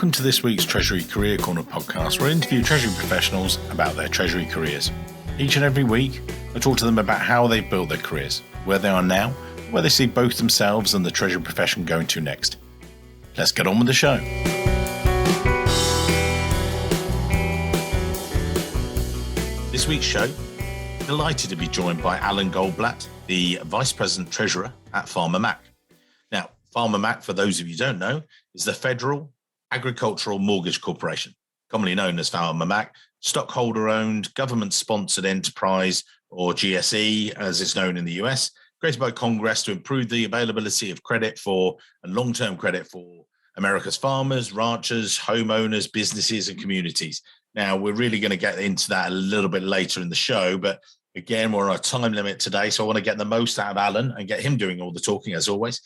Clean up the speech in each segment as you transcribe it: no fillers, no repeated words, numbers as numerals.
Welcome to this week's Treasury Career Corner podcast, where I interview Treasury professionals about their Treasury careers. Each and every week, I talk to them about how they've built their careers, where they are now, where they see both themselves and the Treasury profession going to next. Let's get on with the show. This week's show, delighted to be joined by Alan Goldblatt, the Vice President Treasurer at Farmer Mac. Now, Farmer Mac, for those of you who don't know, is the Federal Agricultural Mortgage Corporation, commonly known as Farmer Mac, stockholder-owned, government-sponsored enterprise, or GSE, as it's known in the US, created by Congress to improve the availability of credit for and long-term credit for America's farmers, ranchers, homeowners, businesses, and communities. Now, we're really going to get into that a little bit later in the show, but again, we're on a time limit today, so I want to get the most out of Alan and get him doing all the talking, as always.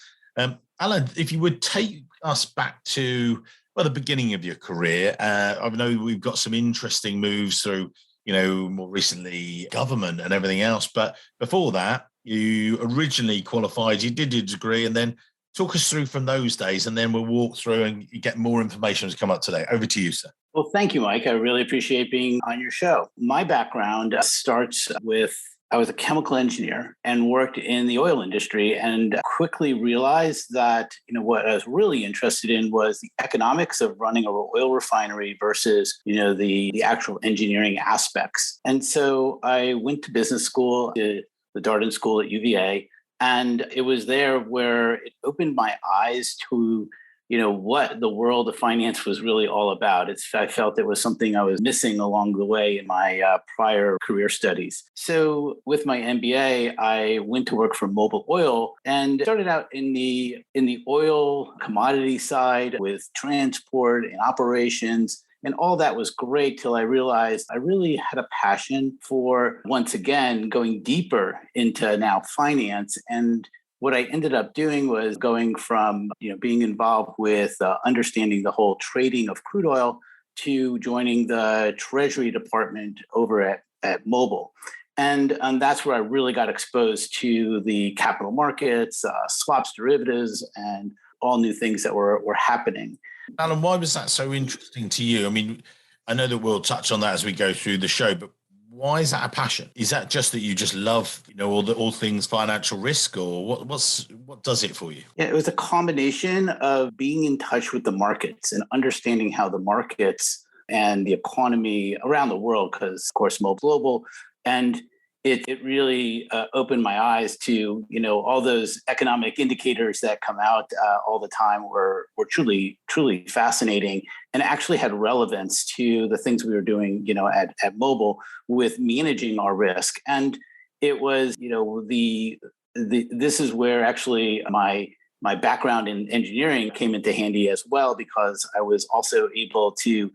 Alan, if you would take us back to the beginning of your career. I know we've got some interesting moves through, more recently government and everything else. But before that, you originally qualified, you did your degree, and then talk us through from those days, and then we'll walk through and get more information to come up today. Over to you, sir. Well, thank you, Mike. I really appreciate being on your show. My background starts with I was a chemical engineer and worked in the oil industry, and quickly realized that, what I was really interested in was the economics of running an oil refinery versus, the actual engineering aspects. And so I went to business school, to the Darden School at UVA, and it was there where it opened my eyes to what the world of finance was really all about. I felt it was something I was missing along the way in my prior career studies. So with my MBA, I went to work for Mobil Oil and started out in the oil commodity side with transport and operations. And all that was great till I realized I really had a passion for, once again, going deeper into now finance. And what I ended up doing was going from being involved with understanding the whole trading of crude oil to joining the Treasury Department over at Mobil. And that's where I really got exposed to the capital markets, swaps, derivatives, and all new things that were happening. Alan, why was that so interesting to you? I mean, I know that we'll touch on that as we go through the show, but why is that a passion? Is that just that you just love, all things financial risk, or what does it for you? Yeah, it was a combination of being in touch with the markets and understanding how the markets and the economy around the world, because of course, Mobil Global, and it really opened my eyes to, all those economic indicators that come out all the time were truly, truly fascinating and actually had relevance to the things we were doing, at Mobil with managing our risk. And it was, this is where actually my background in engineering came into handy as well, because I was also able to,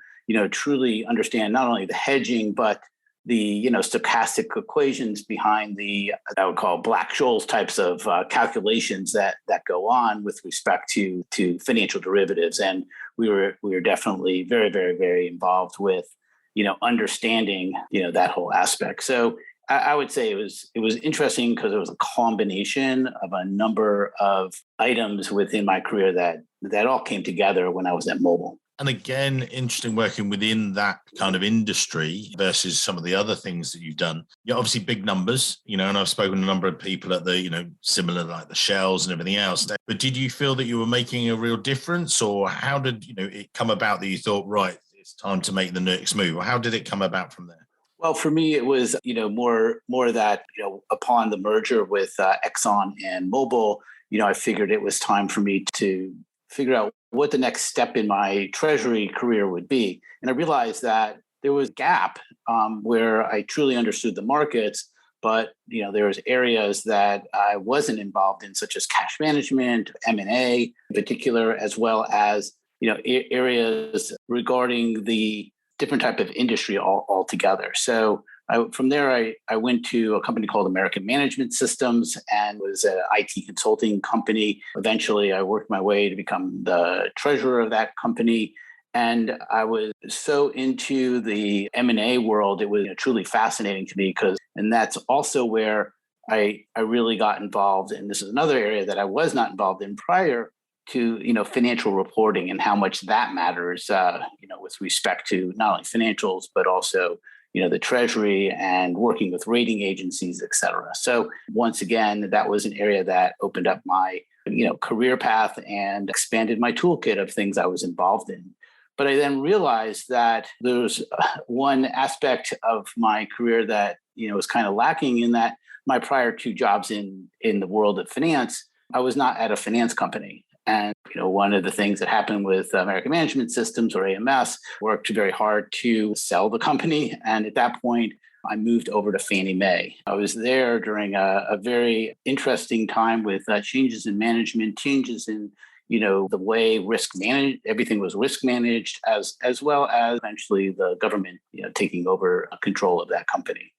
truly understand not only the hedging, but the stochastic equations behind the I would call Black-Scholes types of calculations that go on with respect to financial derivatives, and we were definitely very, very, very involved with understanding that whole aspect. So I would say it was interesting because it was a combination of a number of items within my career that all came together when I was at Mobil. And again, interesting working within that kind of industry versus some of the other things that you've done. You're obviously big numbers, and I've spoken to a number of people at the, similar like the Shells and everything else. But did you feel that you were making a real difference, or how did, it come about that you thought, right, it's time to make the next move? Or how did it come about from there? Well, for me, it was, more that, upon the merger with Exxon and Mobil, I figured it was time for me to figure out what the next step in my Treasury career would be. And I realized that there was a gap where I truly understood the markets, but there was areas that I wasn't involved in, such as cash management, M&A in particular, as well as areas regarding the different type of industry altogether. So from there, I went to a company called American Management Systems and was an IT consulting company. Eventually, I worked my way to become the treasurer of that company. And I was so into the M&A world, it was truly fascinating to me and that's also where I really got involved. And this is another area that I was not involved in prior to, financial reporting and how much that matters, with respect to not only financials, but also, the Treasury and working with rating agencies, et cetera. So once again, that was an area that opened up my, career path and expanded my toolkit of things I was involved in. But I then realized that there's one aspect of my career that, was kind of lacking, in that my prior two jobs in the world of finance, I was not at a finance company. And, one of the things that happened with American Management Systems, or AMS, worked very hard to sell the company. And at that point, I moved over to Fannie Mae. I was there during a very interesting time with changes in management, changes in, the way everything was risk managed, as well as eventually the government, taking over control of that company.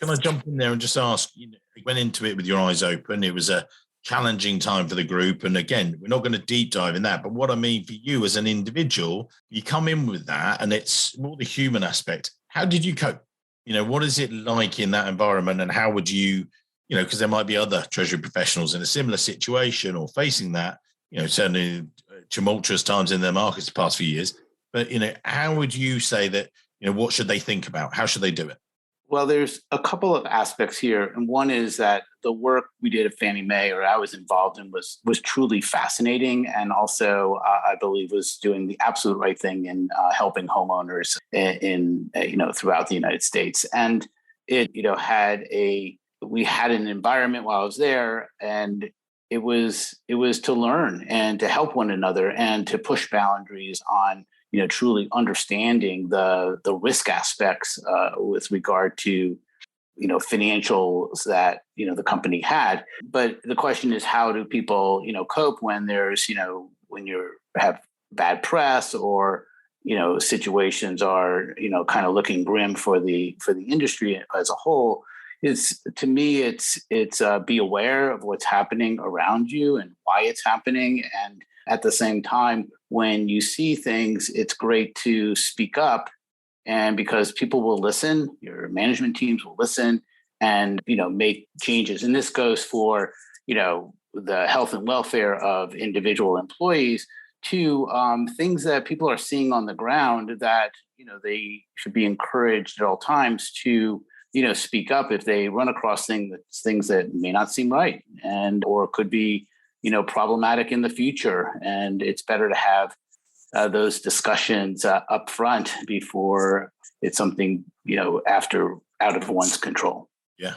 Can I jump in there and just ask, you went into it with your eyes open. It was a challenging time for the group. And again, we're not going to deep dive in that. But what I mean for you as an individual, you come in with that and it's more the human aspect. How did you cope? What is it like in that environment, and how would you, because there might be other Treasury professionals in a similar situation or facing that, certainly tumultuous times in their markets the past few years. But, how would you say that, what should they think about? How should they do it? Well, there's a couple of aspects here. And one is that the work we did at Fannie Mae, or I was involved in, was truly fascinating. And also, I believe, was doing the absolute right thing in helping homeowners in throughout the United States. And it, we had an environment while I was there, and it was to learn and to help one another and to push boundaries on, truly understanding the risk aspects with regard to, financials that, the company had. But the question is, how do people, cope when there's, when you have bad press, or, situations are, kind of looking grim for the industry as a whole. To me, it's be aware of what's happening around you and why it's happening. And at the same time, when you see things, it's great to speak up, and because people will listen, your management teams will listen and, make changes. And this goes for, the health and welfare of individual employees, to things that people are seeing on the ground that, they should be encouraged at all times to, speak up if they run across things that may not seem right, or could be, problematic in the future. And it's better to have those discussions up front before it's something, after out of one's control. Yeah.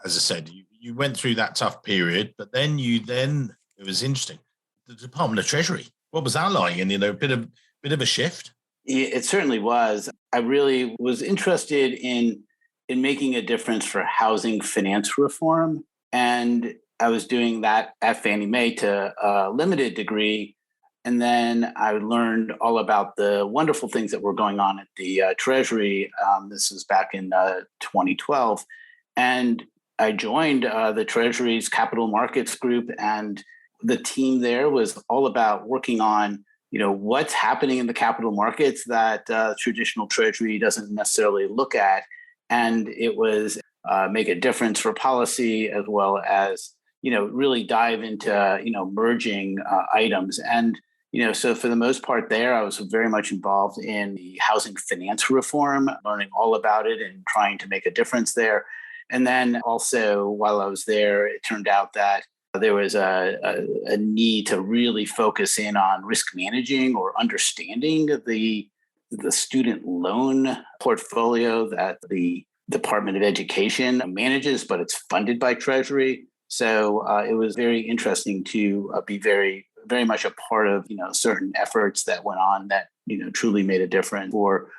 As I said, you went through that tough period, but then it was interesting. The Department of Treasury, what was that like? And, a bit of a shift? It certainly was. I really was interested in making a difference for housing finance reform. And I was doing that at Fannie Mae to a limited degree. And then I learned all about the wonderful things that were going on at the Treasury. This was back in 2012. And I joined the Treasury's capital markets group. And the team there was all about working on, what's happening in the capital markets that traditional Treasury doesn't necessarily look at. And it was make a difference for policy, as well as, really dive into, merging items. And, so for the most part there, I was very much involved in the housing finance reform, learning all about it and trying to make a difference there. And then also, while I was there, it turned out that there was a need to really focus in on risk managing or understanding the student loan portfolio that the Department of Education manages, but it's funded by Treasury. So it was very interesting to be very, very much a part of, certain efforts that went on that, truly made a difference for,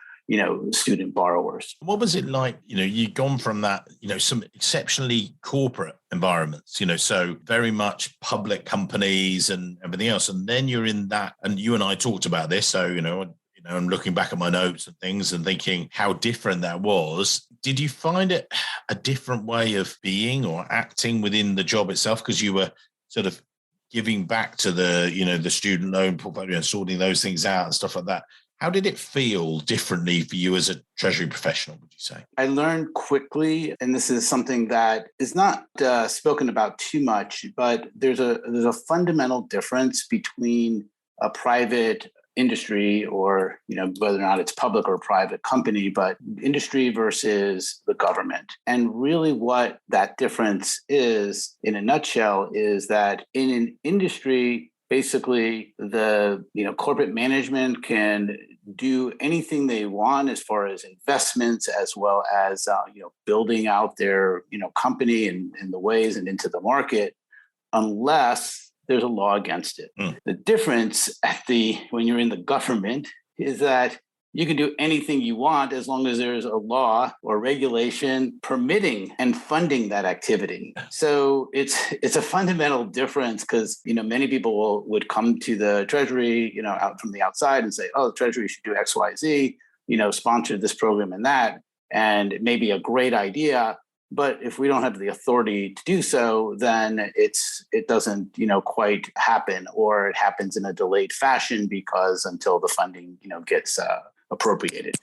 student borrowers. What was it like? You'd gone from that, some exceptionally corporate environments, so very much public companies and everything else. And then you're in that, and you and I talked about this. So, I'm looking back at my notes and things and thinking how different that was. Did you find it a different way of being or acting within the job itself? Because you were sort of giving back to the, the student loan portfolio and sorting those things out and stuff like that. How did it feel differently for you as a Treasury professional, would you say? I learned quickly, and this is something that is not spoken about too much, but there's a fundamental difference between a private industry, or whether or not it's public or private company, but industry versus the government. And really what that difference is, in a nutshell, is that in an industry, basically the corporate management can do anything they want as far as investments, as well as building out their company in the ways and into the market, unless there's a law against it. The difference when you're in the government is that you can do anything you want as long as there's a law or regulation permitting and funding that activity. So it's a fundamental difference, because many people would come to the Treasury out from the outside and say, oh, the Treasury should do X, Y, Z, sponsor this program and that, and it may be a great idea. But if we don't have the authority to do so, then it doesn't quite happen, or it happens in a delayed fashion because until the funding gets appropriated.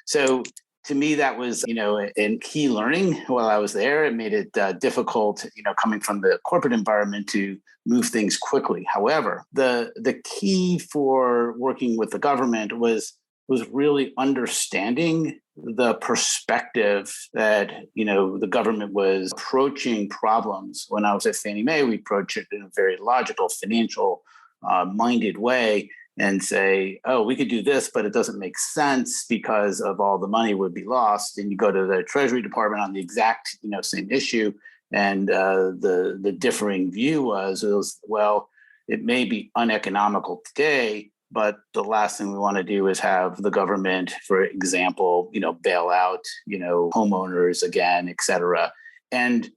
So to me, that was a key learning while I was there. It made it difficult, coming from the corporate environment, to move things quickly. However, the key for working with the government was really understanding the perspective that the government was approaching problems. When I was at Fannie Mae, we approached it in a very logical, financial minded way, and say, oh, we could do this, but it doesn't make sense because of all the money would be lost. And you go to the Treasury Department on the exact same issue, and the differing view was, well, it may be uneconomical today, but the last thing we want to do is have the government, for example, bail out, homeowners again, et cetera,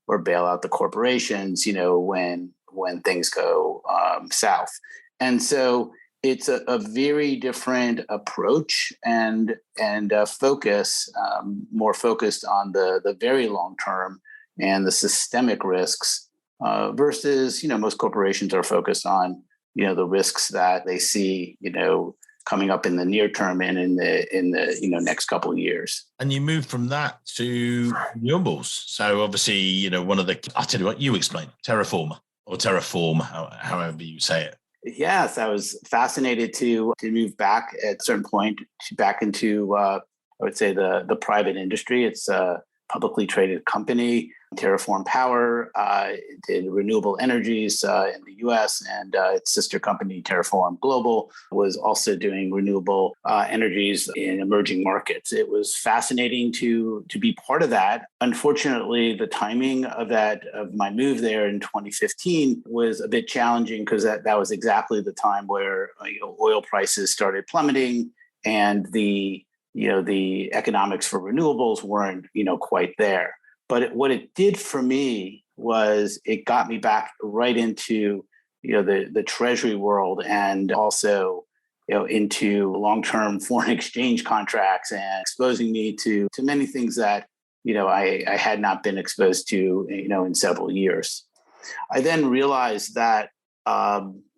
or bail out the corporations, when things go south. And so it's a very different approach and focus, more focused on the very long term and the systemic risks, versus most corporations are focused on the risks that they see, coming up in the near term and in the next couple of years. And you moved from that to renewables. So obviously, one of the, I'll tell you what, you explain, TerraForm, however you say it. Yes, I was fascinated to move back at a certain point back into, I would say, the private industry. It's a publicly traded company. TerraForm Power did renewable energies in the U.S., and its sister company, TerraForm Global, was also doing renewable energies in emerging markets. It was fascinating to be part of that. Unfortunately, the timing of my move there in 2015 was a bit challenging, because that was exactly the time where oil prices started plummeting, and the economics for renewables weren't quite there. But what it did for me was it got me back right into the Treasury world, and also into long-term foreign exchange contracts, and exposing me to many things that I had not been exposed to in several years. I then realized that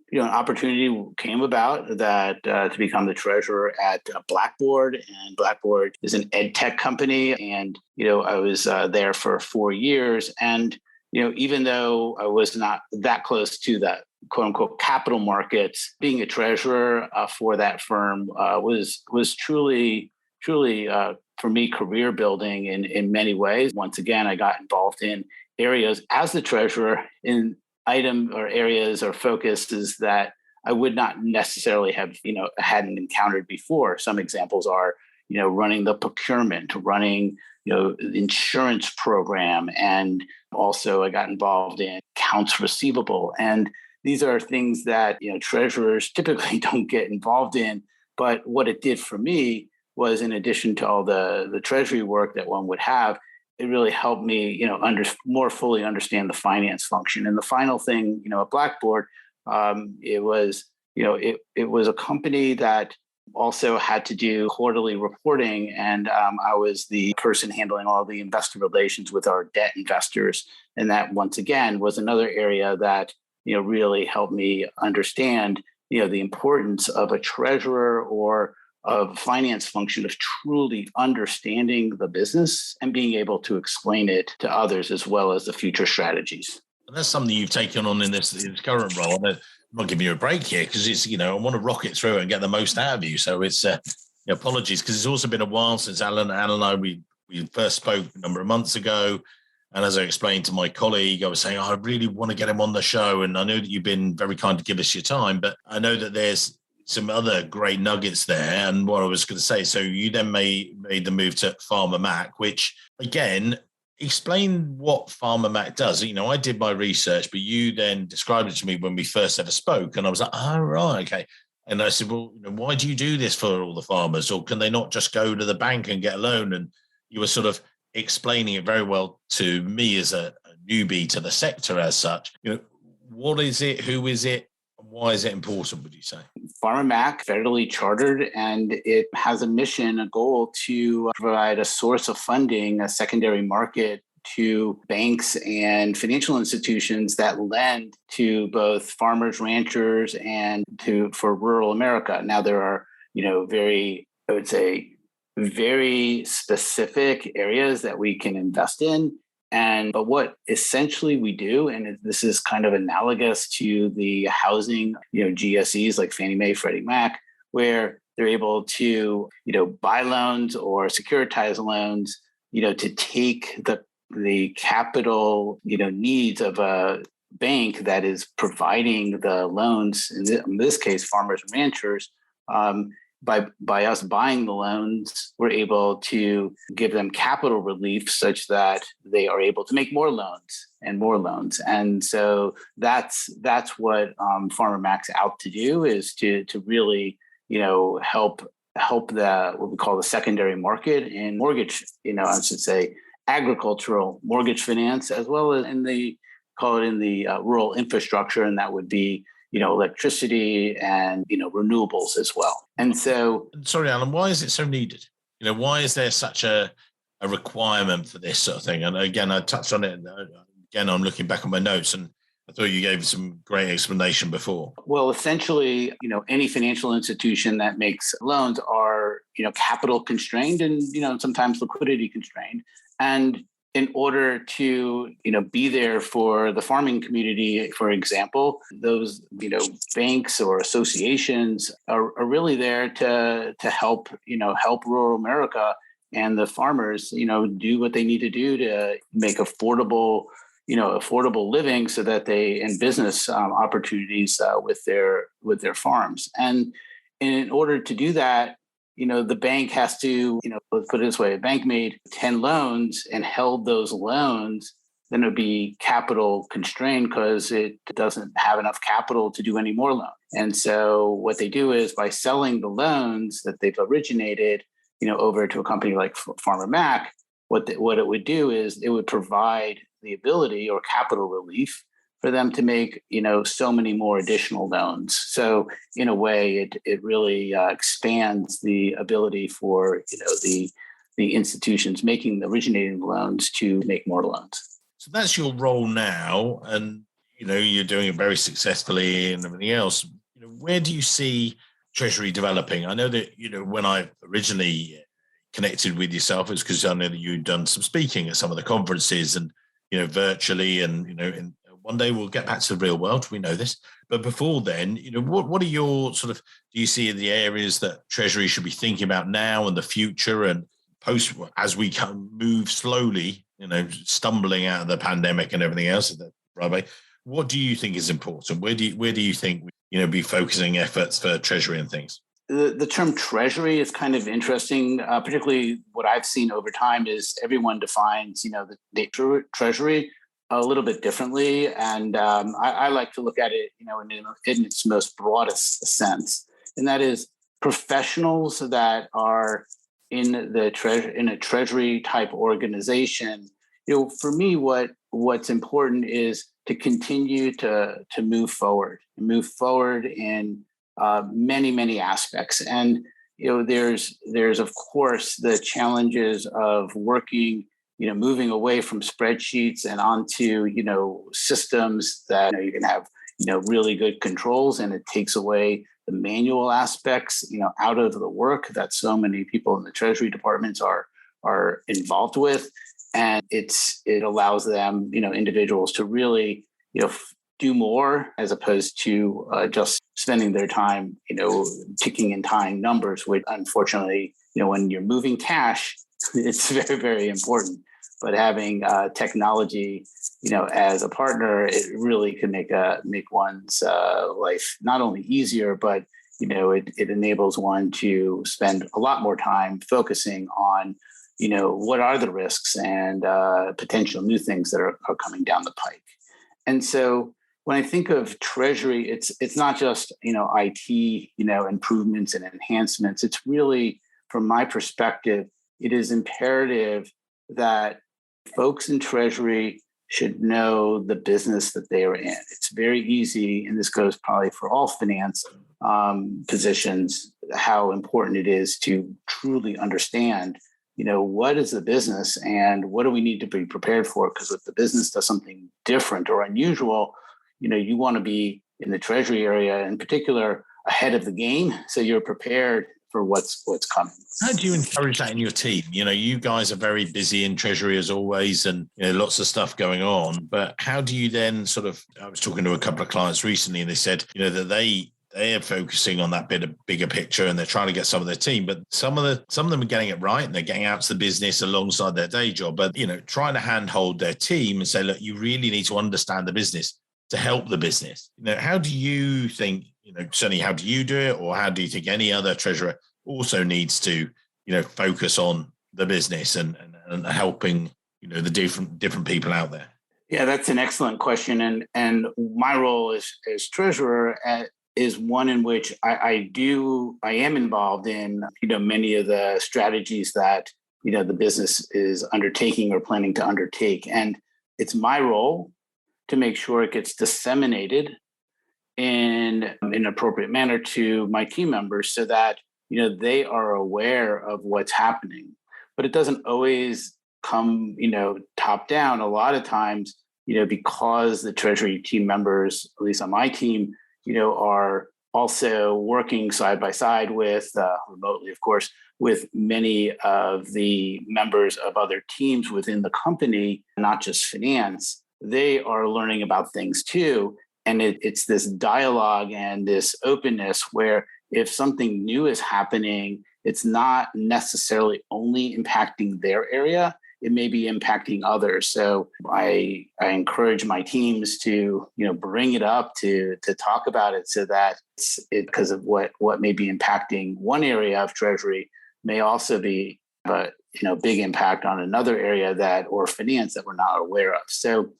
an opportunity came about that to become the treasurer at Blackboard, and Blackboard is an ed tech company. And, I was there for 4 years. And, even though I was not that close to the quote unquote capital markets, being a treasurer for that firm was truly for me, career building in many ways. Once again, I got involved in areas as the treasurer in item or areas or focuses that I would not necessarily have, hadn't encountered before. Some examples are, running the procurement, running, the insurance program. And also I got involved in accounts receivable. And these are things that, treasurers typically don't get involved in. But what it did for me was, in addition to all the treasury work that one would have, it really helped me, more fully understand the finance function. And the final thing, at Blackboard, it was a company that also had to do quarterly reporting, and I was the person handling all the investor relations with our debt investors. And that, once again, was another area that really helped me understand the importance of a treasurer, or of finance function of truly understanding the business and being able to explain it to others as well as the future strategies. And that's something you've taken on in this current role. I'm not giving you a break here because it's, I want to rock it through and get the most out of you. So it's apologies, because it's also been a while since Alan and I, we first spoke a number of months ago. And as I explained to my colleague, I was saying, I really want to get him on the show. And I know that you've been very kind to give us your time, but I know that there's some other great nuggets there. And what I was going to say, so you then made the move to Farmer Mac, which again, explain what Farmer Mac does. I did my research, but you then described it to me when we first ever spoke. And I was like, oh, right, okay. And I said, well, why do you do this for all the farmers? Or can they not just go to the bank and get a loan? And you were sort of explaining it very well to me as a newbie to the sector as such. What is it? Who is it? Why is it important, would you say? Farmer Mac, federally chartered, and it has a mission, a goal to provide a source of funding, a secondary market to banks and financial institutions that lend to both farmers, ranchers, and for rural America. Now, there are, very specific areas that we can invest in. But what essentially we do, and this is kind of analogous to the housing, GSEs like Fannie Mae, Freddie Mac, where they're able to, buy loans or securitize loans, to take the capital, needs of a bank that is providing the loans, in this case, farmers and ranchers. By us buying the loans, we're able to give them capital relief such that they are able to make more loans and more loans. And so that's what Farmer Mac's out to do, is to really, help what we call the secondary market in mortgage, I should say agricultural mortgage finance, as well as in the rural infrastructure. And that would be electricity and, renewables as well. And so, sorry, Alan, why is it so needed? Why is there such a requirement for this sort of thing? And again, I touched on it. Again, I'm looking back on my notes, and I thought you gave some great explanation before. Well, essentially, any financial institution that makes loans are, capital constrained and, sometimes liquidity constrained. And in order to, be there for the farming community, for example, those, banks or associations are really there to help, help rural America and the farmers, do what they need to do to make affordable living so that and business opportunities with their farms. And in order to do that, the bank has to, let's put it this way, a bank made 10 loans and held those loans, then it would be capital constrained because it doesn't have enough capital to do any more loans. And so what they do is, by selling the loans that they've originated, over to a company like Farmer Mac, what it would do is it would provide the ability or capital relief for them to make, so many more additional loans. So in a way, it really expands the ability for, the institutions making the originating loans to make more loans. So that's your role now. And, you're doing it very successfully and everything else. Where do you see Treasury developing? I know that, when I originally connected with yourself, it's because I know that you'd done some speaking at some of the conferences and, virtually, and, one day we'll get back to the real world. We know this. But before then, what are your do you see the areas that Treasury should be thinking about now and the future and post, as we move slowly, stumbling out of the pandemic and everything else, right? What do you think is important? Where do you think, be focusing efforts for Treasury and things? The term Treasury is kind of interesting. Particularly what I've seen over time is everyone defines, the Treasury a little bit differently. And I like to look at it, in its most broadest sense. And that is professionals that are in a Treasury type organization. For me, what's important is to continue to move forward in many, many aspects. And, there's of course the challenges of working, moving away from spreadsheets and onto, systems that you can have, really good controls, and it takes away the manual aspects, out of the work that so many people in the Treasury departments are involved with. And it allows them, individuals to really, do more as opposed to just spending their time, ticking and tying numbers, which unfortunately, when you're moving cash, it's very, very important. But having technology, as a partner, it really can make one's life not only easier, but it enables one to spend a lot more time focusing on, what are the risks and potential new things that are coming down the pike. And so when I think of Treasury, it's not just IT, improvements and enhancements. It's really, from my perspective, it is imperative that folks in Treasury should know the business that they are in. It's very easy, and this goes probably for all finance positions, how important it is to truly understand, what is the business and what do we need to be prepared for? Because if the business does something different or unusual, you want to be in the Treasury area in particular ahead of the game, so you're prepared for what's coming. How do you encourage that in your team? You guys are very busy in Treasury as always, and lots of stuff going on. But how do you then I was talking to a couple of clients recently, and they said, that they are focusing on that bigger picture, and they're trying to get some of their team. But some of them are getting it right, and they're getting out to the business alongside their day job. But trying to handhold their team and say, look, you really need to understand the business to help the business. How do you think? Certainly, how do you do it, or how do you think any other treasurer also needs to, focus on the business and helping, the different people out there? Yeah, that's an excellent question. And my role as treasurer is one in which I am involved in, many of the strategies that, the business is undertaking or planning to undertake. And it's my role to make sure it gets disseminated in an appropriate manner to my team members so that, they are aware of what's happening. But it doesn't always come, top down. A lot of times, because the Treasury team members, at least on my team, are also working side by side with, remotely, of course, with many of the members of other teams within the company, not just finance. They are learning about things too. And it's this dialogue and this openness where if something new is happening, it's not necessarily only impacting their area, it may be impacting others. So I encourage my teams to, bring it up to talk about it so that because of what may be impacting one area of Treasury may also be big impact on another area or finance that we're not aware of. So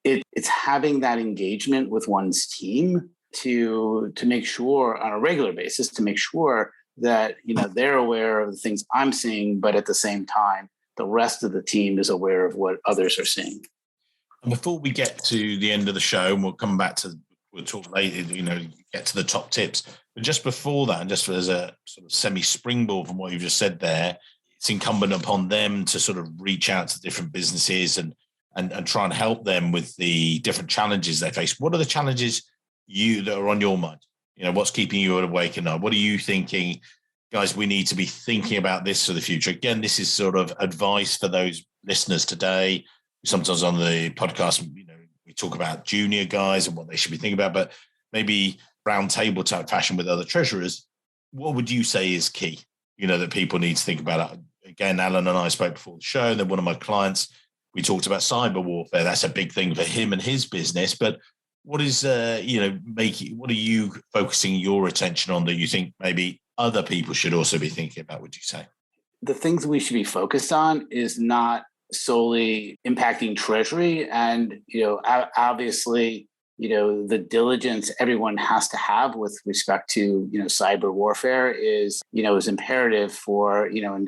it's having that engagement with one's team to make sure on a regular basis, to make sure that, they're aware of the things I'm seeing, but at the same time, the rest of the team is aware of what others are seeing. And before we get to the end of the show, and we'll talk later, get to the top tips. But just before that, and just as a sort of semi-springboard from what you've just said there, it's incumbent upon them to sort of reach out to different businesses and try and help them with the different challenges they face. What are the challenges that are on your mind? What's keeping you awake at night? What are you thinking, guys, we need to be thinking about this for the future? Again, this is sort of advice for those listeners today. Sometimes on the podcast, we talk about junior guys and what they should be thinking about, but maybe round table type fashion with other treasurers. What would you say is key, that people need to think about? Again, Alan and I spoke before the show, and then one of my clients, we talked about cyber warfare. That's a big thing for him and his business. But what is, what are you focusing your attention on that you think maybe other people should also be thinking about, would you say? The things we should be focused on is not solely impacting Treasury. And, obviously, the diligence everyone has to have with respect to, cyber warfare is imperative for, an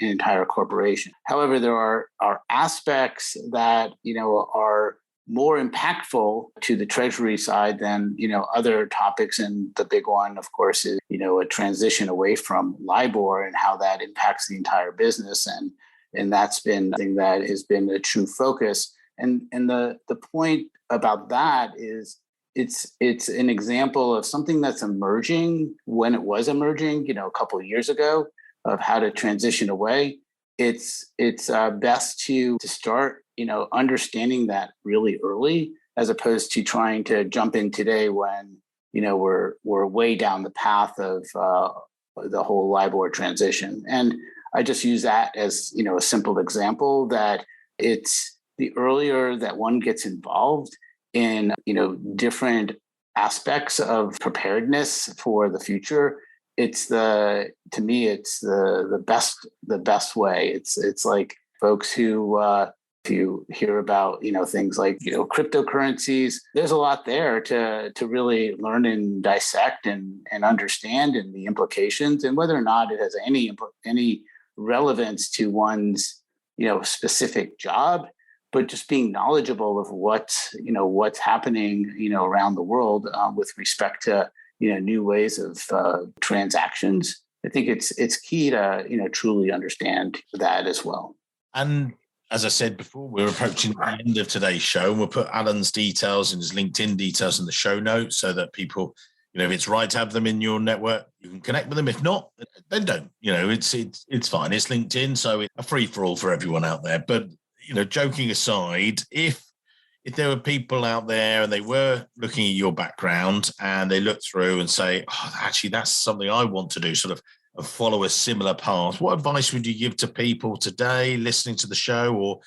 entire corporation. However, there are aspects that, are more impactful to the Treasury side than, other topics. And the big one, of course, is, a transition away from LIBOR and how that impacts the entire business. And that's been something that has been a true focus. And the point about that is, it's an example of something that's emerging when it was emerging, a couple of years ago, of how to transition away. It's best to start, understanding that really early, as opposed to trying to jump in today when we're way down the path of the whole LIBOR transition. And I just use that as a simple example that it's the earlier that one gets involved in different aspects of preparedness for the future. To me it's the best way. It's like folks who if you hear about things like cryptocurrencies, there's a lot there to really learn and dissect and understand, and the implications, and whether or not it has any relevance to one's specific job, but just being knowledgeable of what's happening around the world with respect to new ways of transactions. I think it's key to truly understand that as well. And as I said before, we're approaching the end of today's show, and we'll put Alan's details and his LinkedIn details in the show notes so that people, if it's right to have them in your network, you can connect with them. If not, then don't. It's fine. It's LinkedIn, so it's a free for all for everyone out there. But joking aside, if there were people out there and they were looking at your background and they look through and say, oh, actually, that's something I want to do, sort of follow a similar path, what advice would you give to people today listening to the show, or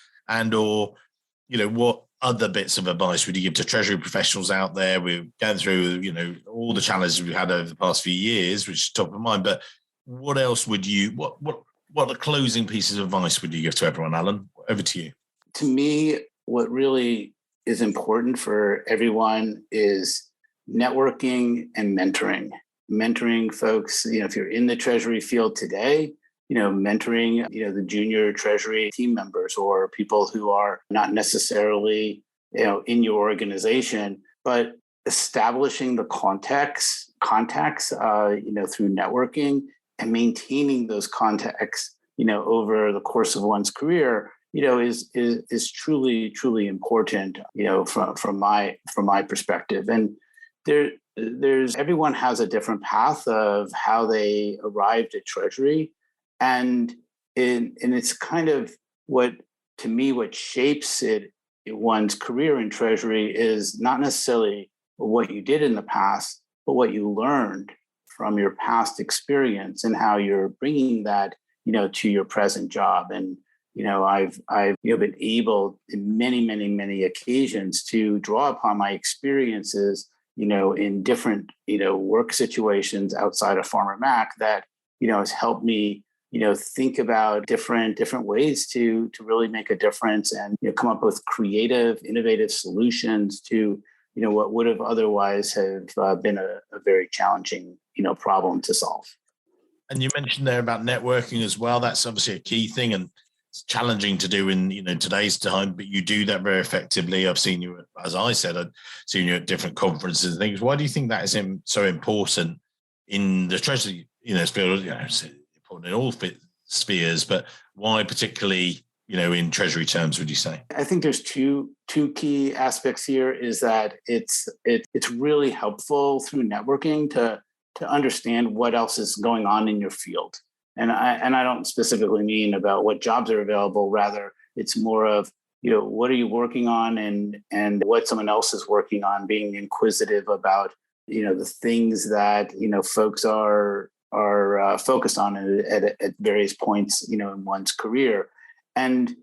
what other bits of advice would you give to Treasury professionals out there? We're going through, all the challenges we've had over the past few years, which is top of mind, but what else would you, what the closing pieces of advice would you give to everyone, Alan? Over to you. To me, what really is important for everyone is networking and mentoring. Mentoring folks, if you're in the Treasury field today, mentoring, the junior Treasury team members or people who are not necessarily, in your organization, but establishing the contacts, through networking and maintaining those contacts, over the course of one's career, is truly important, from my perspective. And there's everyone has a different path of how they arrived at Treasury, and it's kind of what shapes one's career in Treasury is not necessarily what you did in the past, but what you learned from your past experience and how you're bringing that to your present job. And I've been able in many occasions to draw upon my experiences in different work situations outside of Farmer Mac that has helped me think about different ways to really make a difference and come up with creative, innovative solutions to what would have otherwise have been a very challenging problem to solve. And you mentioned there about networking as well. That's obviously a key thing, and it's challenging to do in today's time, but you do that very effectively. I've seen you, as I said, I've seen you at different conferences and things. Why do you think that is so important in the Treasury field? It's important in all spheres, but why particularly in Treasury terms, would you say? I think there's two key aspects here. Is that it's really helpful through networking to understand what else is going on in your field. And I don't specifically mean about what jobs are available. Rather, it's more of, what are you working on and what someone else is working on, being inquisitive about, the things that, folks are focused on at various points, in one's career. And,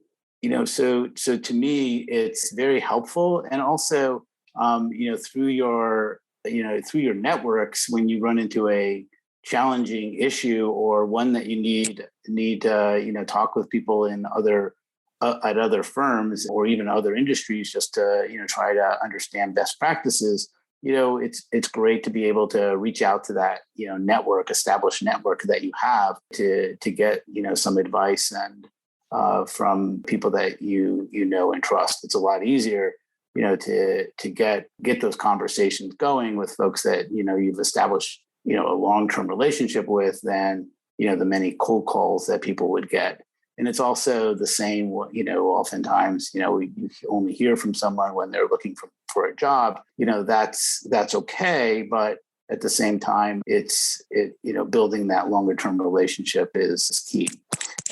so to me, it's very helpful. And also, through your networks, when you run into a challenging issue or one that you need to talk with people in at other firms or even other industries, just to try to understand best practices, it's great to be able to reach out to that established network that you have to get some advice and from people that you know and trust. It's a lot easier to get those conversations going with folks that you've established a long-term relationship with than the many cold calls that people would get. And it's also the same, oftentimes, you only hear from someone when they're looking for a job. That's okay. But at the same time, building that longer term relationship is key.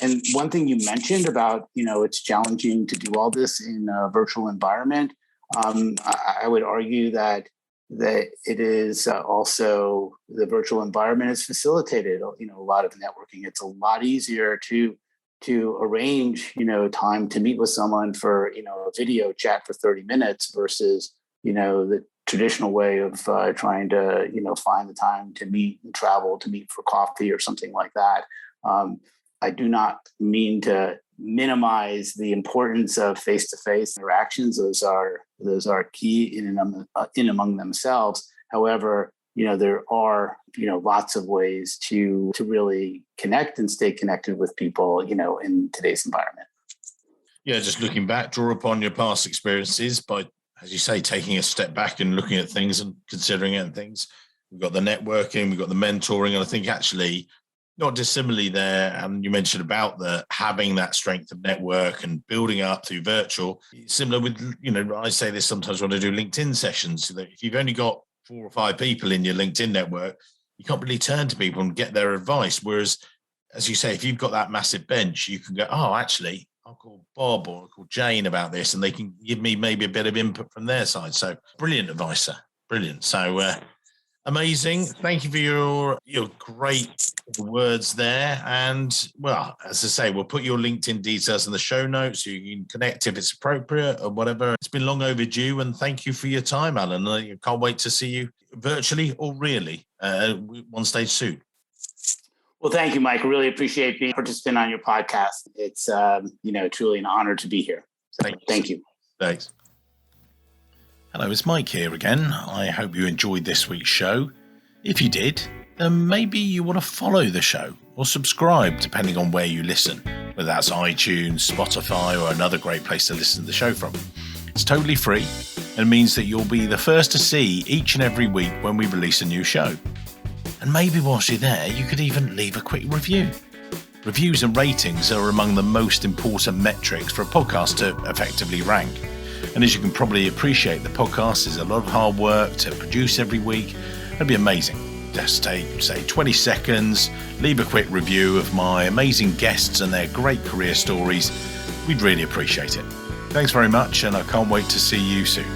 And one thing you mentioned about, it's challenging to do all this in a virtual environment. I would argue that it is also the virtual environment has facilitated, a lot of networking. It's a lot easier to arrange, time to meet with someone for, a video chat for 30 minutes versus, the traditional way of trying to, find the time to meet and travel to meet for coffee or something like that. I do not mean to minimize the importance of face-to-face interactions. Those are key in and among themselves. However, there are, lots of ways to really connect and stay connected with people, in today's environment. Yeah, just looking back, draw upon your past experiences by, as you say, taking a step back and looking at things and considering it and things. We've got the networking, we've got the mentoring, and I think actually not dissimilarly there. And you mentioned about having that strength of network and building up through virtual. Similar with, I say this sometimes when I do LinkedIn sessions, so that if you've only got 4 or 5 people in your LinkedIn network, you can't really turn to people and get their advice. Whereas, as you say, if you've got that massive bench, you can go, oh, actually, I'll call Bob or I'll call Jane about this, and they can give me maybe a bit of input from their side. So brilliant advice, sir. Brilliant. So amazing. Thank you for your great words there. And well, as I say, we'll put your LinkedIn details in the show notes so you can connect if it's appropriate or whatever. It's been long overdue, and thank you for your time, Alan. I can't wait to see you virtually or really one stage soon. Well, thank you, Mike. I really appreciate being a participant on your podcast. It's truly an honor to be here. So thank you. Thanks. Hello, it's Mike here again. I hope you enjoyed this week's show. If you did, then maybe you want to follow the show or subscribe, depending on where you listen, whether that's iTunes, Spotify, or another great place to listen to the show from. It's totally free and means that you'll be the first to see each and every week when we release a new show. And maybe whilst you're there, you could even leave a quick review. Reviews and ratings are among the most important metrics for a podcast to effectively rank. And as you can probably appreciate, the podcast is a lot of hard work to produce every week. It'd be amazing. Just take, say, 20 seconds, leave a quick review of my amazing guests and their great career stories. We'd really appreciate it. Thanks very much, and I can't wait to see you soon.